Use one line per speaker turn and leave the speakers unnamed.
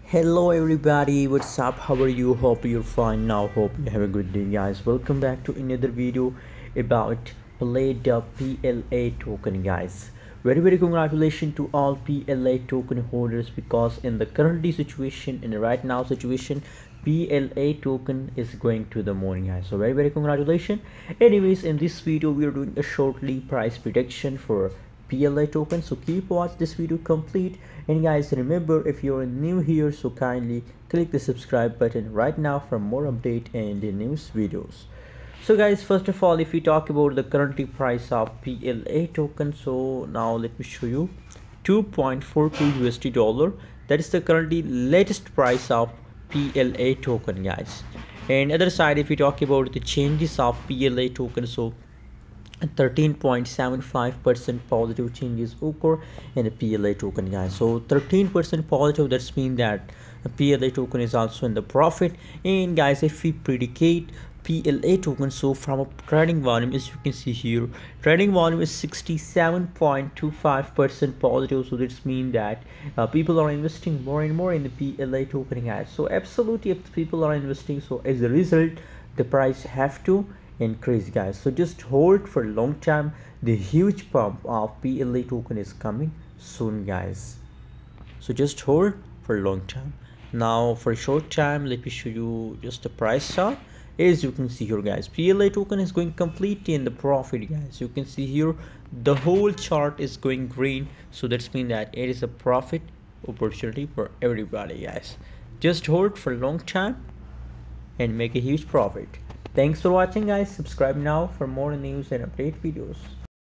Hello everybody, what's up? How are you? Hope you're fine now. Hope you have a good day, guys. Welcome back to another video about Playdapp PLA token, guys. Very congratulations to all PLA token holders, because in the currently situation, in the right now situation, PLA token is going to the moon, guys. So very congratulations. Anyways, in this video we are doing a shortly price prediction for PLA token, so keep watch this video complete. And guys, remember, if you're new here, so kindly click the subscribe button right now for more update and the news videos. So guys, first of all, if we talk about the currently price of PLA token, so now let me show you 2.42 USD dollar. That is the currently latest price of PLA token, guys. And other side, if we talk about the changes of PLA token, so 13.75% positive changes occur in a PLA token, guys. So 13% positive, that's mean that a PLA token is also in the profit. And guys, if we predicate PLA token, so from a trading volume, as you can see here, trading volume is 67.25% positive. So this means that people are investing more and more in the PLA token, guys. So absolutely, if people are investing, so as a result the price have to increase, guys. So just hold for long time. The huge pump of PLA token is coming soon, guys. So just hold for long time. Now for short time, let me show you just the price chart. As you can see here, guys, PLA token is going completely in the profit, guys. You can see here the whole chart is going green, so that's mean that it is a profit opportunity for everybody, guys. Just hold for long time and make a huge profit. Thanks for watching, guys. Subscribe now for more news and update videos.